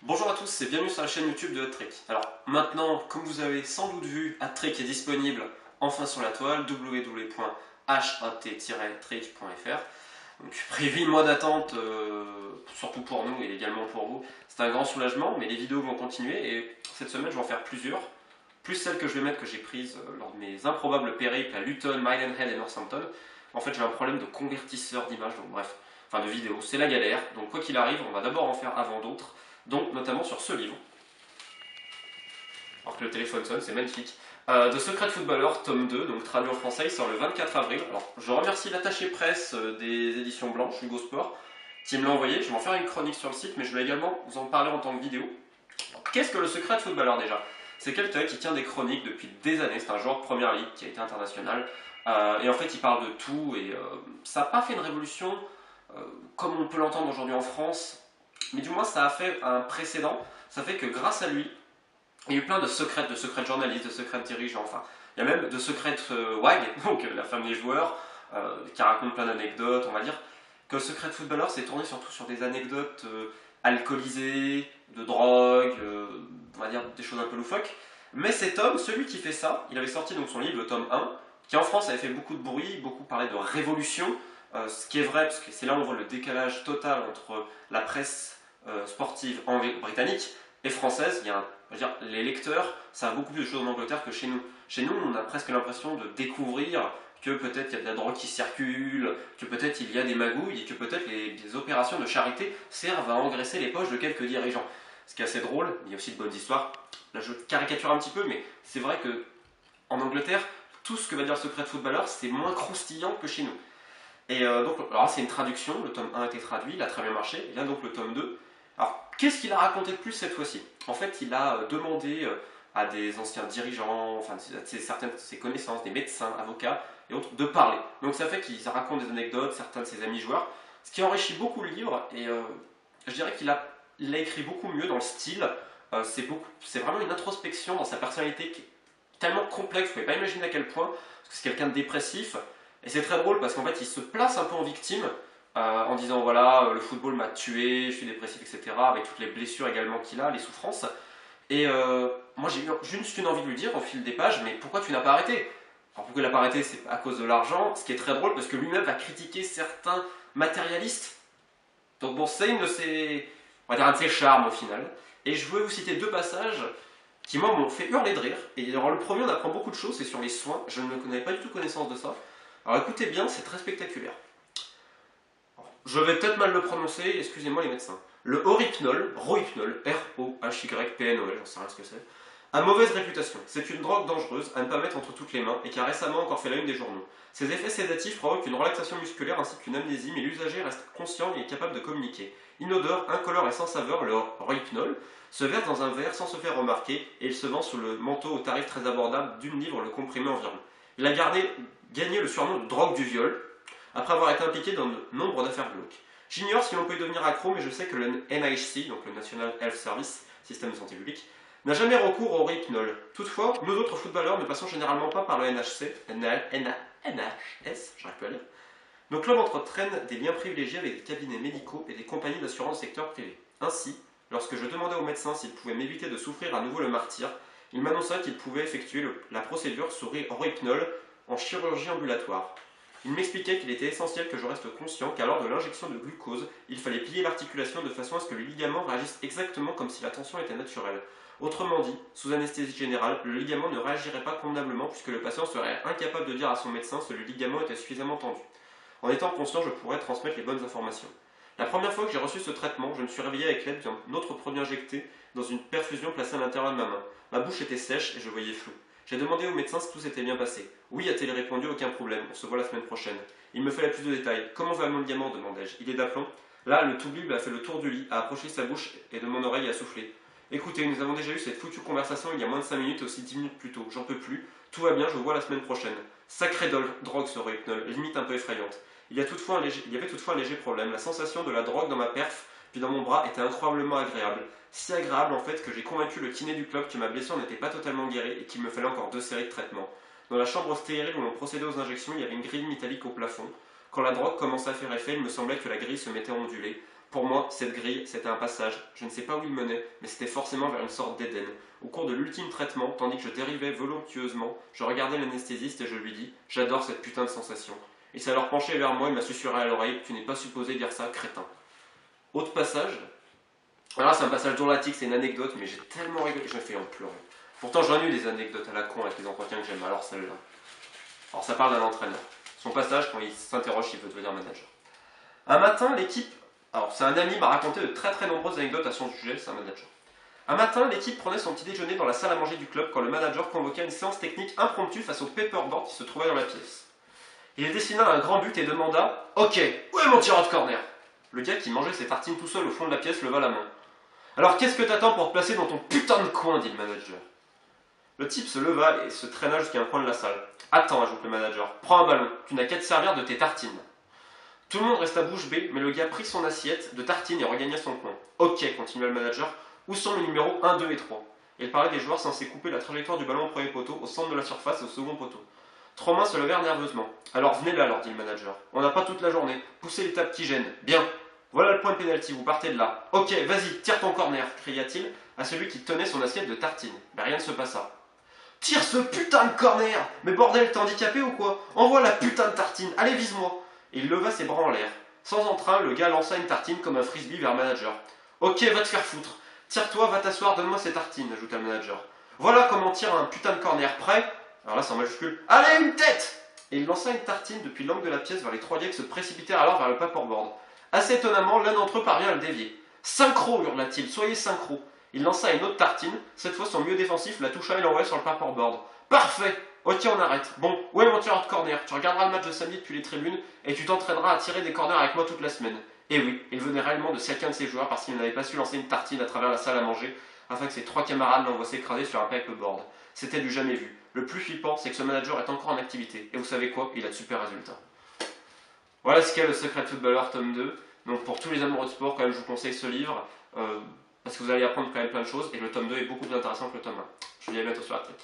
Bonjour à tous et bienvenue sur la chaîne YouTube de Hat-Trick. Alors maintenant, comme vous avez sans doute vu, Hat-Trick est disponible enfin sur la toile, www.hat-trick.fr. Donc prévu une mois d'attente, surtout pour nous et également pour vous. C'est un grand soulagement, mais les vidéos vont continuer et cette semaine je vais en faire plusieurs. Plus celles que je vais mettre que j'ai prises lors de mes improbables périples à Luton, Maidenhead et Northampton. En fait j'ai un problème de convertisseur d'image, donc bref, enfin de vidéos, c'est la galère. Donc quoi qu'il arrive, on va d'abord en faire avant d'autres. Donc notamment sur ce livre, alors que le téléphone sonne, c'est magnifique. The Secret Footballer, tome 2, donc traduit en français, il sort le 24 avril. Alors, je remercie l'attaché presse des éditions Blanches, Hugo Sport, qui me l'a envoyé. Je vais en faire une chronique sur le site, mais je voulais également vous en parler en tant que vidéo. Qu'est-ce que le Secret Footballer déjà? C'est quelqu'un qui tient des chroniques depuis des années, c'est un joueur de première ligue qui a été international, et en fait il parle de tout, et ça n'a pas fait une révolution comme on peut l'entendre aujourd'hui en France, mais du moins ça a fait un précédent, ça fait que grâce à lui, il y a eu plein de secrets journalistes, de secrets dirigeants, enfin, il y a même de secrets WAG, donc la femme des joueurs, qui raconte plein d'anecdotes, on va dire, que le secret footballeur s'est tourné surtout sur des anecdotes alcoolisées, de drogue, on va dire des choses un peu loufoques. Mais cet homme, celui qui fait ça, il avait sorti donc son livre, le tome 1, qui en France avait fait beaucoup de bruit, beaucoup parlé de révolution, ce qui est vrai, parce que c'est là où on voit le décalage total entre la presse sportive britannique et française. Il y a les lecteurs savent beaucoup plus de choses en Angleterre que chez nous. Chez nous, on a presque l'impression de découvrir que peut-être il y a de la drogue qui circule, que peut-être il y a des magouilles et que peut-être les opérations de charité servent à engraisser les poches de quelques dirigeants. Ce qui est assez drôle, mais il y a aussi de bonnes histoires. Là, je caricature un petit peu, mais c'est vrai que en Angleterre, tout ce que va dire le secret de footballeur, c'est moins croustillant que chez nous. Et donc, alors c'est une traduction, le tome 1 a été traduit, il a très bien marché, et là donc le tome 2. Alors, qu'est-ce qu'il a raconté de plus cette fois-ci? En fait, il a demandé à des anciens dirigeants, enfin certaines de ses connaissances, des médecins, avocats et autres, de parler. Donc ça fait qu'ils racontent des anecdotes, certains de ses amis joueurs, ce qui enrichit beaucoup le livre, et je dirais qu'il l'a écrit beaucoup mieux dans le style. C'est vraiment une introspection dans sa personnalité qui est tellement complexe, vous ne pouvez pas imaginer à quel point, parce que c'est quelqu'un de dépressif. Et c'est très drôle parce qu'en fait, il se place un peu en victime en disant voilà, le football m'a tué, je suis dépressif, etc. Avec toutes les blessures également qu'il a, les souffrances. Et moi, j'ai eu juste une envie de lui dire au fil des pages mais pourquoi tu n'as pas arrêté? Alors pourquoi il n'a pas arrêté? C'est à cause de l'argent, ce qui est très drôle parce que lui-même va critiquer certains matérialistes. Donc bon, c'est on va dire un de ses charmes au final. Et je voulais vous citer deux passages qui moi m'ont fait hurler de rire. Et alors le premier, on apprend beaucoup de choses, c'est sur les soins. Je n'avais pas du tout connaissance de ça. Alors écoutez bien, c'est très spectaculaire. Je vais peut-être mal le prononcer, excusez-moi les médecins. Le Rohypnol, R-O-H-Y-P-N-O-L, j'en sais rien ce que c'est, a mauvaise réputation. C'est une drogue dangereuse à ne pas mettre entre toutes les mains et qui a récemment encore fait la une des journaux. Ses effets sédatifs provoquent une relaxation musculaire ainsi qu'une amnésie, mais l'usager reste conscient et est capable de communiquer. Inodore, incolore et sans saveur, le Rohypnol se verse dans un verre sans se faire remarquer et il se vend sous le manteau au tarif très abordable d'une livre le comprimé environ. Il a gagné le surnom de drogue du viol, après avoir été impliqué dans de nombre d'affaires glauques. J'ignore si l'on peut y devenir accro, mais je sais que le NHC, donc le National Health Service, système de santé publique, n'a jamais recours au Rohypnol. Toutefois, nous autres footballeurs ne passons généralement pas par le NHS, j'arrive plus à lire. Nos clubs entretiennent des liens privilégiés avec des cabinets médicaux et des compagnies d'assurance secteur privé. Ainsi, lorsque je demandais au médecin s'il pouvait m'éviter de souffrir à nouveau le martyre, il m'annonça qu'il pouvait effectuer la procédure sous Rohypnol en chirurgie ambulatoire. Il m'expliquait qu'il était essentiel que je reste conscient qu'à l'heure de l'injection de glucose, il fallait plier l'articulation de façon à ce que les ligaments réagissent exactement comme si la tension était naturelle. Autrement dit, sous anesthésie générale, le ligament ne réagirait pas convenablement puisque le patient serait incapable de dire à son médecin si le ligament était suffisamment tendu. En étant conscient, je pourrais transmettre les bonnes informations. La première fois que j'ai reçu ce traitement, je me suis réveillé avec l'aide d'un autre produit injecté dans une perfusion placée à l'intérieur de ma main. Ma bouche était sèche et je voyais flou. J'ai demandé au médecin si tout s'était bien passé. Oui, a-t-il répondu, aucun problème, on se voit la semaine prochaine. Il me fallait plus de détails. Comment va mon ligament, demandai-je. Il est d'aplomb. Là, le tout-bible a fait le tour du lit, a approché sa bouche et de mon oreille et a soufflé. Écoutez, nous avons déjà eu cette foutue conversation il y a moins de 5 minutes et aussi 10 minutes plus tôt. J'en peux plus. Tout va bien, je vous vois la semaine prochaine. Sacrée drogue ce Rohypnol, limite un peu effrayante. Il y avait toutefois un léger problème. La sensation de la drogue dans ma perf puis dans mon bras était incroyablement agréable. Si agréable en fait que j'ai convaincu le kiné du club que ma blessure n'était pas totalement guérie et qu'il me fallait encore 2 séries de traitements. Dans la chambre stérile où l'on procédait aux injections, il y avait une grille métallique au plafond. Quand la drogue commençait à faire effet, il me semblait que la grille se mettait à onduler. Pour moi, cette grille, c'était un passage. Je ne sais pas où il menait, mais c'était forcément vers une sorte d'Éden. Au cours de l'ultime traitement, tandis que je dérivais voluptueusement, je regardais l'anesthésiste et je lui dis « J'adore cette putain de sensation ». Il s'est alors penché vers moi et m'a susurré à l'oreille « Tu n'es pas supposé dire ça, crétin ». Autre passage. Alors c'est un passage dramatique, c'est une anecdote, mais j'ai tellement rigolé, je me fais en pleurer. Pourtant j'en ai eu des anecdotes à la con avec les entretiens que j'aime, alors celle-là. Alors ça parle d'un entraîneur. Son passage, quand il s'interroge s'il veut devenir manager. Un matin, l'équipe... Alors c'est un ami m'a raconté de très très nombreuses anecdotes à son sujet, c'est un manager. Un matin, l'équipe prenait son petit déjeuner dans la salle à manger du club quand le manager convoqua une séance technique impromptue face au paperboard qui se trouvait dans la pièce. Il dessina un grand but et demanda « Ok, où est mon tireur de corner ?» Le gars qui mangeait ses tartines tout seul au fond de la pièce leva la main. « Alors qu'est-ce que t'attends pour te placer dans ton putain de coin ?» dit le manager. Le type se leva et se traîna jusqu'à un coin de la salle. « Attends, ajoute le manager, prends un ballon, tu n'as qu'à te servir de tes tartines. » Tout le monde resta bouche bée, mais le gars prit son assiette de tartines et regagna son coin. « Ok, continua le manager, où sont les numéros 1, 2 et 3 ?» Il parlait des joueurs censés couper la trajectoire du ballon au premier poteau, au centre de la surface et au second poteau. Trois mains se levèrent nerveusement. « Alors venez là, leur dit le manager. On n'a pas toute la journée. Poussez les tables qui gênent. Bien. Voilà le point de pénalty, vous partez de là. Ok, vas-y, tire ton corner, cria-t-il à celui qui tenait son assiette de tartines. Mais rien ne se passa. Tire ce putain de corner! Mais bordel, t'es handicapé ou quoi? Envoie la putain de tartine, allez vise-moi! Et il leva ses bras en l'air. Sans entrain, le gars lança une tartine comme un frisbee vers le manager. Ok, va te faire foutre. Tire-toi, va t'asseoir, donne-moi ces tartines, ajouta le manager. Voilà comment on tire un putain de corner, prêt? Alors là, c'est en majuscule. Allez, une tête! Et il lança une tartine depuis l'angle de la pièce vers les trois gars qui se précipitèrent alors vers le paperboard. Assez étonnamment, l'un d'entre eux parvient à le dévier. Synchro, hurla-t-il, soyez synchro. Il lança une autre tartine, cette fois son mieux défensif la toucha et l'envoya sur le paperboard. Parfait! Ok, on arrête. Bon, où est mon tireur de corner? Tu regarderas le match de samedi depuis les tribunes et tu t'entraîneras à tirer des corners avec moi toute la semaine. Et oui, il venait réellement de chacun de ses joueurs parce qu'il n'avait pas su lancer une tartine à travers la salle à manger afin que ses trois camarades l'envoient s'écraser sur un paperboard. C'était du jamais vu. Le plus flippant, c'est que ce manager est encore en activité. Et vous savez quoi? Il a de super résultats. Voilà ce qu'est le Secret Footballer tome 2. Donc pour tous les amoureux de sport, quand même, je vous conseille ce livre. Parce que vous allez apprendre quand même plein de choses. Et le tome 2 est beaucoup plus intéressant que le tome 1. Je vous dis à bientôt sur la tech.